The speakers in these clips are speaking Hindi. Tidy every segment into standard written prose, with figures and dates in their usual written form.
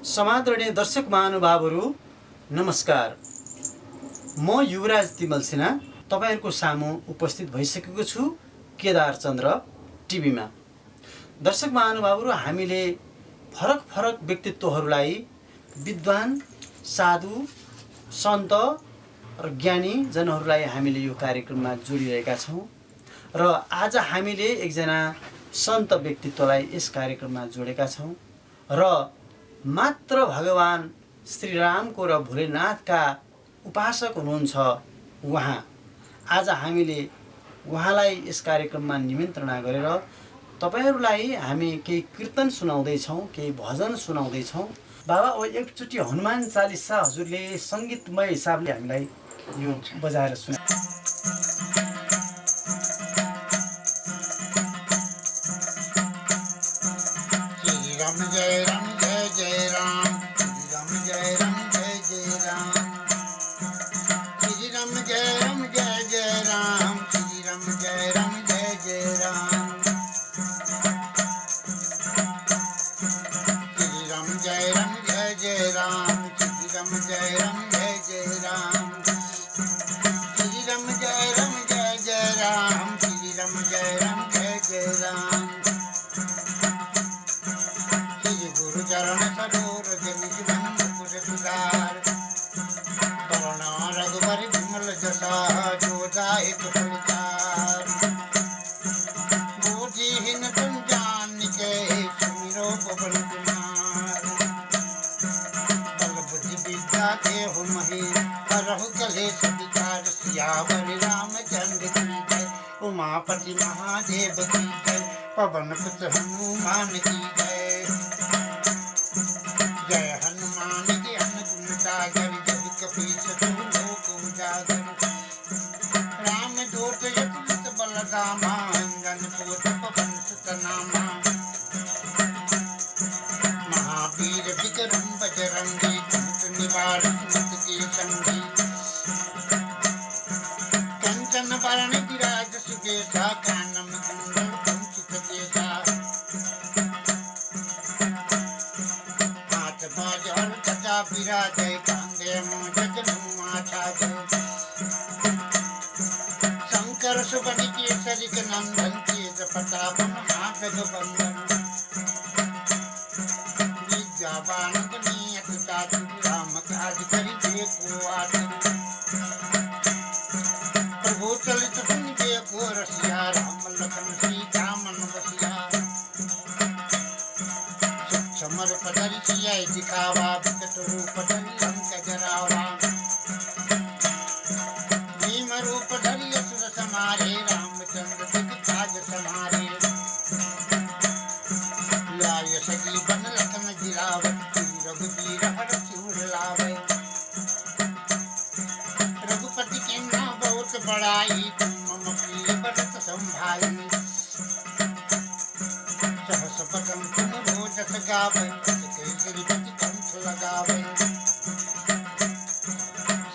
समादरणीय दर्शक महानुभावहरू नमस्कार। म युवराज तिमल सिन्हा तपाईहरुको सामु उपस्थित भइसकेको छु केदार चन्द्र टिभीमा। दर्शक महानुभावहरू, हामीले फरक फरक व्यक्तित्वहरूलाई विद्वान, साधु, सन्त र ज्ञानी जनहरूलाई हामीले यो कार्यक्रममा जोडिरहेका छौं र आज हामीले एकजना सन्त व्यक्तित्वलाई यस कार्यक्रममा जोडेका छौं र मात्र भगवान श्री रामको र भोलेनाथका उपासक हुनुहुन्छ उहाँ। आज हामीले उहाँलाई यस कार्यक्रममा निमन्त्रणा गरेर तपाईहरुलाई हामी केही कीर्तन सुनाउँदै छौं, केही भजन सुनाउँदै छौं। बाबा, अब एकचोटी हनुमान चालीसा हजुरले संगीतमय हिसाबले हामीलाई यो बजाएर सुना। उमापति महादेव की जय, पवन पुत्र हनुमान की जय। जय हनुमान ज्ञान गुण सागर, जय कपीश तिहु लोक उजागर। राम दूत यदूत बलरामा, अंजन पुत्र पवन सुत नामा। महावीर विक्रम बजरंगी, कुमति निवारण सुमति के संगी। कंचन बरन विराज सुबेसा, कानन कुंडल कुंचित केसा। हाथ बाज और गदा विराजै, कांधे मूंज जनेऊ छाजै। शंकर सुवन केसरी नंदन, तेज प्रताप महाजगवंदन। विद्यावान गुणी अति साधु, राम काज करिबे को आतुर। प्रभु चलित सुनिबे को रसिया, राम लखन सीता मन बसिया। सूक्ष्म रूप धरि सियाहि दिखावा, विकट रूप धरि लंक जरावा। भीम रूप धरि असुर संहारे, रामचंद्र सिर काज समारे। लाय सजीवन लखन जियावै, रघुबीर हरषि लावै। रघुपति के नाम बहुत बड़ाई, तुम मम प्रिय भरत संभाई। सहस बदन तुम रोजस गावै, श्रीपति कंठ लगावै।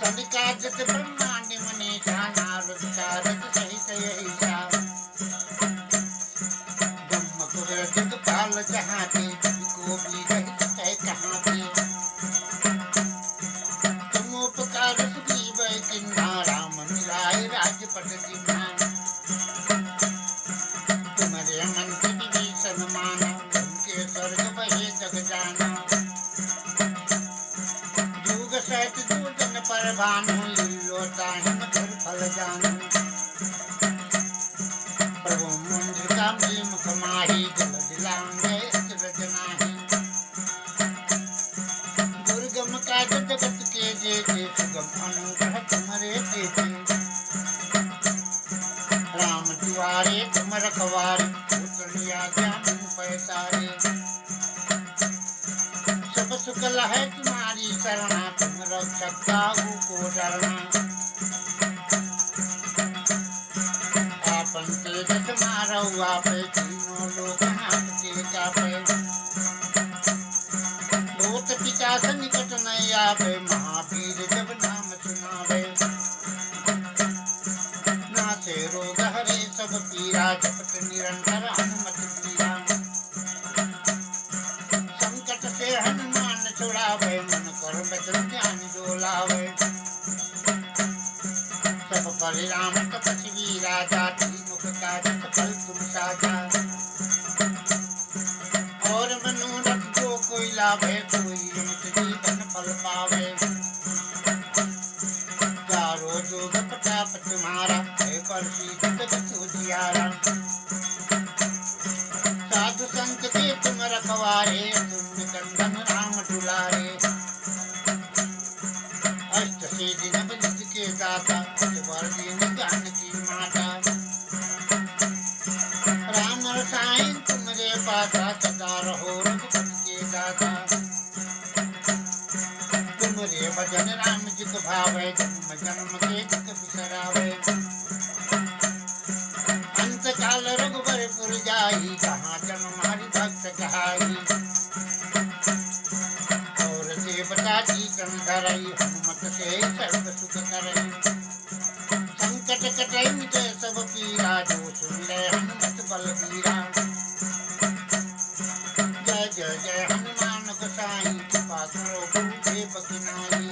सनिकाजत ब्रह्मांड मनीषा, नारद सारद सहित अहिसा। ब्रह्म कुबेर दिगपाल जहांते, को भी रहित कह कहांते। तुम उपकार सुग्रीव किन्हा, राम मिलाए राजपद दीन्हा। तुम्हारे मंत्र विभीषण माना, उनके स्वर्ग बहे जग जाना। जुग सहत दूतन पर भानु, लील्यो ताहि मधुर फल जानू। प्रभु मुंद्रिका मुख माही, जल दिलांगे अचरज नाही। दुर्गम काज जगत के जेते, सुगम अनुग्रह तुम्हारे तेते। राम दुआरे तुम रखवारे, पुत्र आज्ञा तुम पैसारे। सब सुख लहै तुम्हारी शरणा, तुम रक्षक काहू को डरना। आपन तेज मारऊ आपै, तीनों लोक हांकते कापै। भूत पिशाच निकट नहीं आवे, महावीर जब नाम सुनावे। नासे रोग हरे सब पीरा, जपत निरंतर हनुमत पीरा। संकट से हनुमान छुड़ावे मन कर बचन ध्यान जो लावे सब परिणाम तपस्वी राजा त्रिमुख का फल तुम साजा और मनोरथ जो कोई लावे कोई अमित जीवन फल पावे चारों जोग प्रताप तुम्हारा है पर सीत उजियारा साधु संत के तुम रखवारे तुम कंदन राम दुलारे अष्ट सिद्धि नव निधि के दाता वर दीन जानकी माता राम रसायन तुमरे पासा सदा रहो रघुपति के दाता तुमरे भजन राम जी को भावे जन्म जन्म के दुख बिसरावे अंत काल रघुबरपुर जाई कहाँ जन्म हरि भक्त कहाई और देवता जी कन धरई हनुमत से सर्व सुख करई संकट कटई मिटे सब पीरा जो सुन ले हनुमत बलबीरा जय जय जय हनुमान गोसाई कृपा करो गुरुदेव की नाई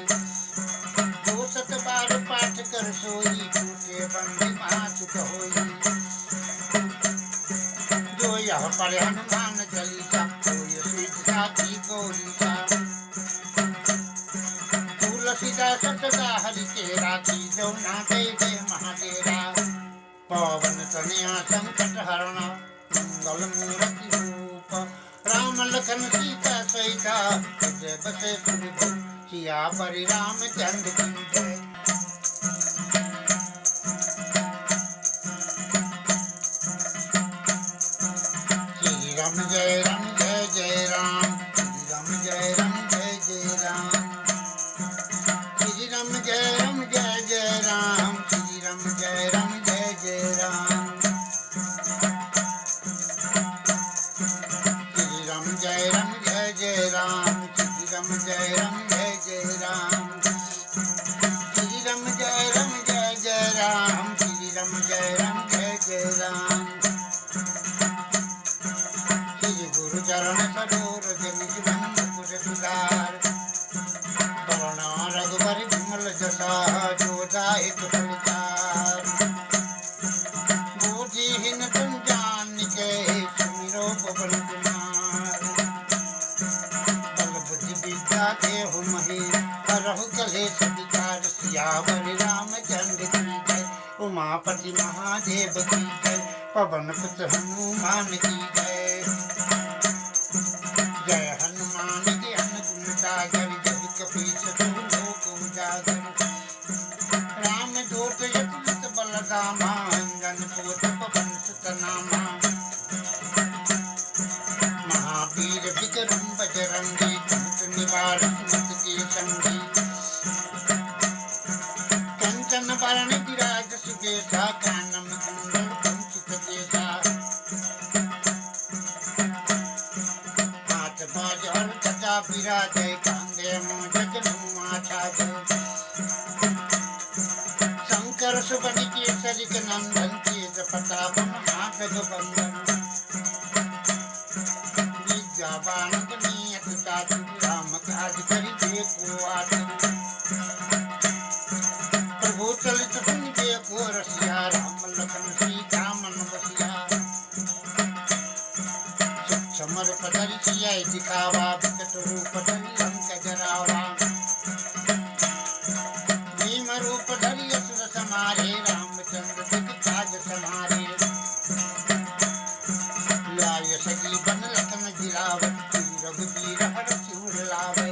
जो सत बार पाठ कर सोई टूटे बंदी महासुख होई जो यह पढ़े हनुमान चालीसा कोई सिद्ध साथी गौरीसा तुलसीदास सदा हरि के राखी जो ना जय जय महादेवा पवन तनया संकट हरण मंगल मूर्ति रूप राम लखन सीता सहिता हृदय बसे सुरभूप सिया परि रामचंद्र की जय श्री राम जय राम जय जय राम श्री राम जय राम जय जय राम श्री राम जय राम जय जय राम श्री राम जय राम जय जय राम श्री राम जय राम जय जय राम श्री राम जय राम जय जय राम श्री राम जय राम जय जय राम श्री राम जय राम जय जय राम श्री गुरु चरण सरोज निज मन मुकुर सुधार वरण रघुबर विमल जसा जो जाहि तुलचार बुद्धिहीन तुम जान के सुमिरो पवन कुमार बल बुद्धि विद्या देहु महि हरहु कलेश विकार सियावर रामचंद्र की जय उमापति महादेव की जय पवन पुत्र हनुमान की जय जय हनुमान ज्ञान गुण सागर जय कपीस तिहु लोक उजागर राम दूत यतुलित बलधामा अंजन पुत्र पवन सुत नामा महावीर विक्रम बजरंगी कुमत निवार सुमत के संगी कंचन बरन विराज सुबेसा कानन कुंडल कुंचित केसा हाथ बाज हर गदा विराजय कांधे मुंज जनुमा छाजय शंकर सुबन केसरी के नंदन तेज प्रताप महागजबंदन विद्यावान गुणियत चातुर राम काज करि देखो आतुर प्रभु चलित सुन देखो रसिया राम लखन सीता मन बसिया सूक्ष्म रूप धरि सिया दिखावा विकट रूप धरि लंक जरावा भीम रूप धरि असुर समारे रामचंद्र जग काज समारे लाय सगी बन लखन जिरावत रघुबीर हर सिर लावे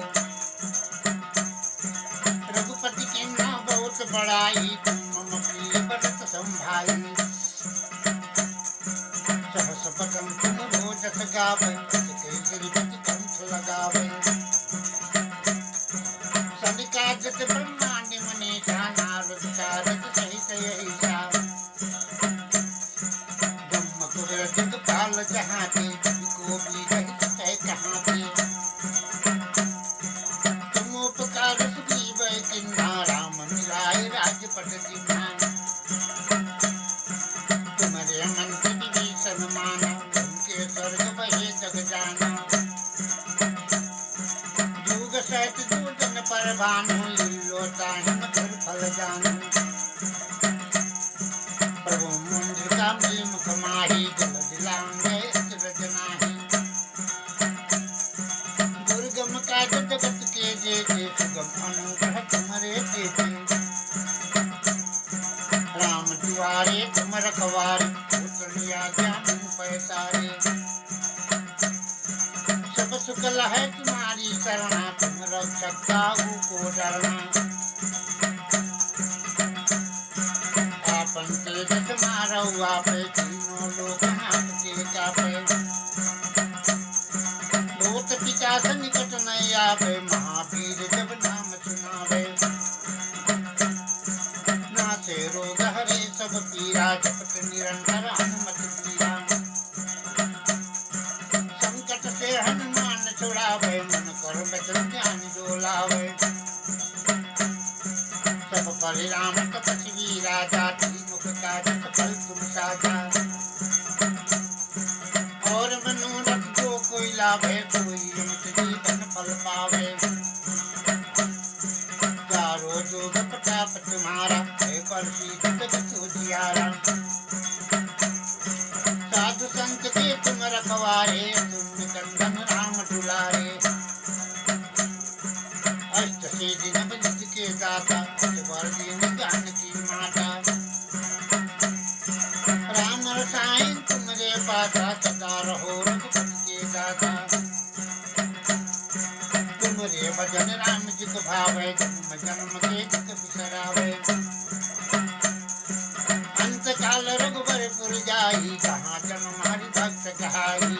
बैठ दो जन पर भानु लीलोता है मधुर फल जानू प्रभु मुंड का मुख माही दिल दिलांगे अचरज नाही दुर्गम काज जगत के जेते सुगम अनुग्रह तुम्हारे देते राम दुआरे तुम रखवारे उतरिया ज्ञान पैसारे सब सुख है तुम्हारी शरणा तुम रक्षक काहू को डरना आपन तेजस मारो आपे तीनों लोग हाथ के कापे भूत पिशाच निकट नहीं आवे महावीर जब नाम सुनावे नासे रोग हरे सब पीरा जपत निरंतर हनुमत पीरा संकट से हनुमान छुड़ावे मन कर बचन ध्यान डोलावे सब परिणाम तपस्वी राजा मुख काज सफल तुम साजा और मनोरथ जो कोई लाभे कोई अमित जीवन फल पावे चारों जोग प्रताप तुम्हारा है प्रसिद्ध जगत उजियारा साधु संत के तुम रखवारे तुम निकंदन राम दुलारे अष्ट सिद्धि नव निधि के दाता वर दीन जानकी माता राम रसायन तुमरे पासा सदा रहो रघुपति के दाता तुमरे भजन राम जी को भावे जन्म जन्म के दुख बिसरावे अंत काल रघुबर पुर जाई जहाँ जन्म हरि भक्त कहाई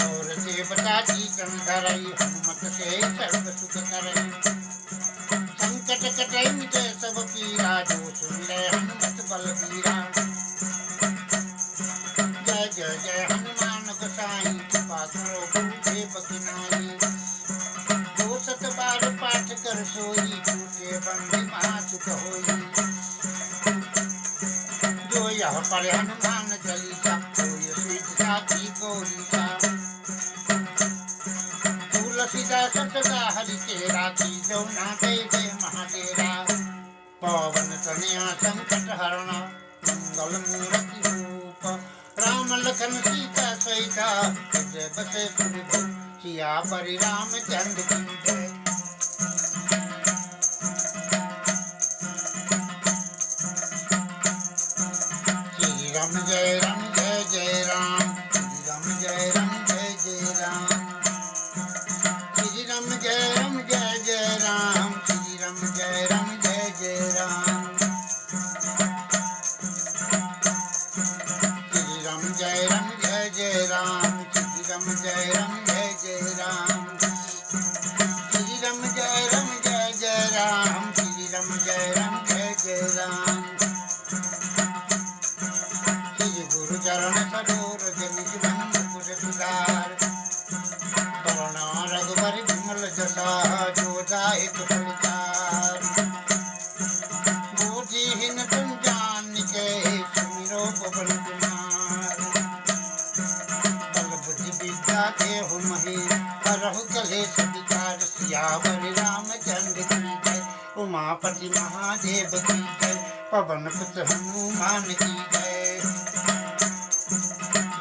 और देवता की तन धरई हनुमत से सर्व सुख करई संकट कटई मिटे सब पीरा जो सुन ले हनुमत बलबीरा जय जय जय हनुमान गोसाई कृपा करो गुरुदेव की नाई जो सत बार पाठ कर सोई टूटे बंदी महासुख होई जो यह पढ़े हनुमान चालीसा कोई सिद्ध साथी गौरीसा तुलसीदास सदा हरि के राखी जो ना दे दे महादेरा पवन तनया संकट हरणा मंगल मूर्ति रूप राम लखन सीता सहिता जय बसे सुरभु सिया परि रामचंद्र की जय श्री राम जय राम जय जय राम श्री राम जय राम जय जय राम श्री राम जय राम जय जय राम श्री राम जय राम जय जय राम श्री राम जय राम जय जय राम श्री राम जय राम जय जय राम श्री राम जय राम जय जय राम श्री राम जय राम जय जय राम श्री गुरु चरण सरोज निज मन मुकुर सुधार वर्ण रघुबर विमल जसा जो दायक फलचार बुद्धिहीन तुम जान के सुमिरो पवन कुमार बल बुद्धि विद्या देहु मही हरहु कलेश विकार सियावर रामचंद्र की जय उमापति महादेव की जय पवन पुत्र हनुमान की जय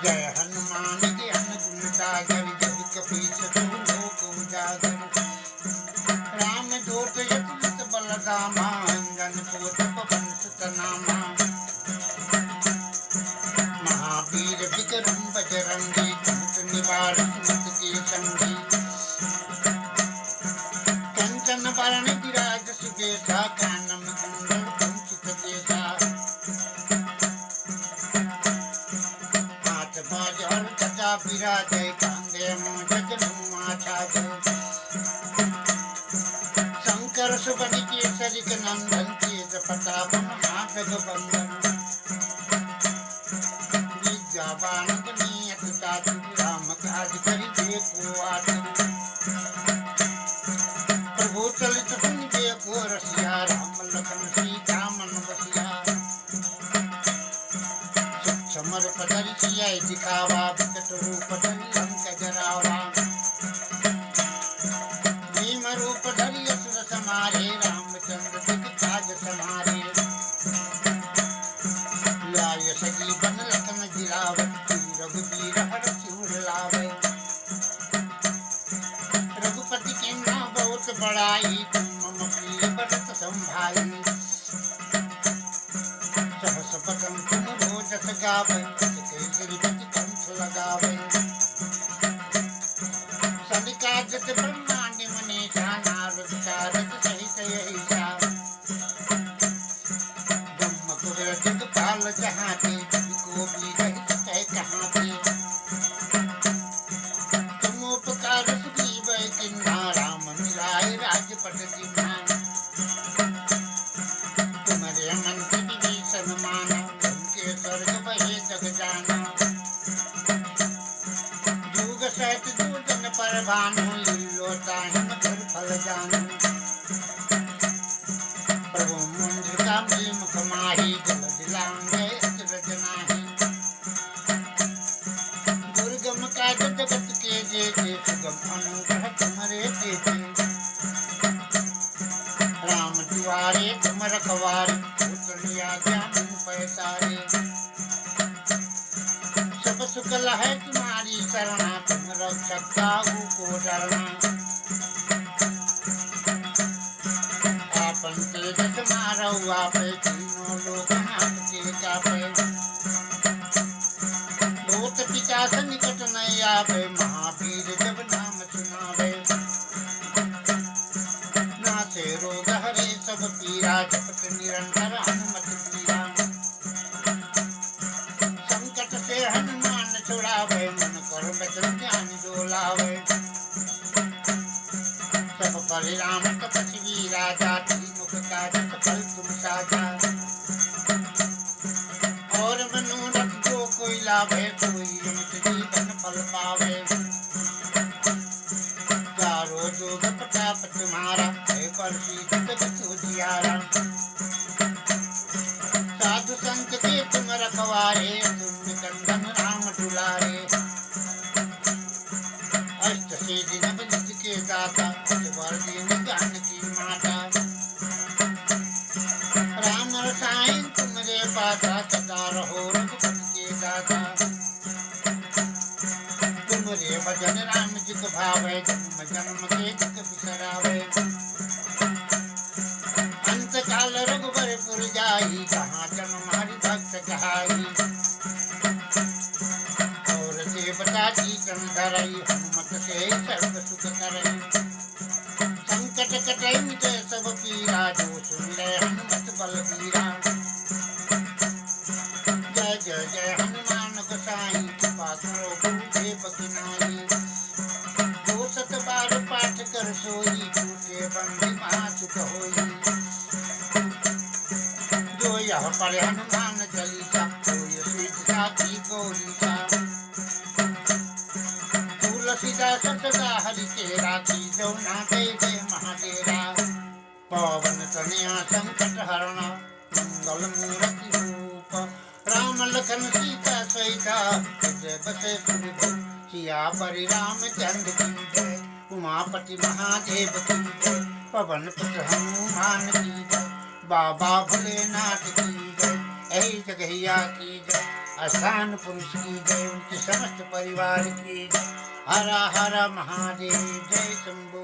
जय हनुमान ज्ञान गुण सागर जय कपीस तुम लोक उजागर राम दूत यतुलित बलधामा अंजन पुत्र पवन सुत नामा महावीर विक्रम बजरंगी कुमत निवार सुमत के संगी कंचन वरण विराज सुबेसा कानन कुंडल कुंचित केसा हाथ बाज और गदा विराजय कांधे मुंज माथा शंकर सुबन केसरी नंदन तेज प्रताप महागठबंधन विद्यावान गुणियत चातुर राम काज करि देखो आतुर प्रभु चलित सुन देखो रसिया राम लखन सीता मन बसिया समर पदरि सिया दिखावा विकट रूप धरि लंक जरावा बड़ाई तुम मम प्रिय बरत संभाई सहस बदन तुम रोजस गावे केसरी गति कंठ लगावे सनिकाजत ब्रह्मांड मनीषा नारद कारज सहित यही सा ब्रह्म कुबेर दिगपाल जहाँ थे को भी रहित कह कहाँ थे तुम उपकार सुग्रीव किन्ना राम मिलाए राजपट जिन्हा तुम्हारे मंत्र विभीषण माना उनके स्वर्ग बहे जग जाना जुग सहित दूजन पर भानु लीलोता हिम धर फल जानू प्रभु मुंद्र का मिल मुख माही जल दिलांगे अचरज नाही दुर्गम काज जगत के जेते सुगम अनुग्रह तुम्हारे देते राम दुआरे तुम रखवारे उतरिया जान पैसारे सब सुकल है तुम्हारी शरणा तुम रक्षक काहू को डरना आपन तेजस मारौ आपे तीनों लोक हाथ के कापे भूत पिशाच निकट नहीं आवे महावीर जब नाम सुनावे नासे रोग हरे सब पीरा जपत निरंतर हनुमत पीरा संकट से हनुमान छुड़ावे मन कर बचन ध्यान डोलावे सब परिणाम तपस्वी राजा मुख काज सफल तुम साजा और मनोरथ जो कोई लाभे कोई अमित जीवन फल पावे चारों जोग प्रताप तुम्हारा है परसी जगत उजियारा साधु संत के तुम रखवारे तुम निकंदन राम दुलारे अष्ट सिद्धि नव निधि के दाता वर दीन जानकी माता राम रसायन तुमरे पासा सदा रहो रघुपति के दाता तुमरे भजन राम जी को भावे जन्म जन्म के दुख बिसरावे अंत काल रघुबर पुर जाई जहाँ जन्म हरि भक्त कहाई और देवता की तन धरई हनुमत से सर्व सुख करई संकट कटई मिटे सब पीरा जो सुन ले हनुमत बलबीरा जय जय जय हनुमान गोसाई कृपा करो गुरुदेव की नाई जो सत बार पाठ कर सोई टूटे बंदी महासुख होई जो यह पढ़े हनुमान चालीसा तो ये सिद्ध साखी गौरीसा तुलसीदास सदा हरि तेरा की जो ना दे दे महादेरा पवन तनया संकट हरण मंगल मूर्ति रूप राम लखन सीता सहिता हृदय बसे सुरभूप सिया परि रामचंद्र की जय उमापति महादेव की जय पवन पुत्र हनुमान की जय बाबा भोलेनाथ की जय ऐ जगहिया की जय अस्थान पुरुष की जय उनके समस्त परिवार की जय हर हर महादेव जय शंभो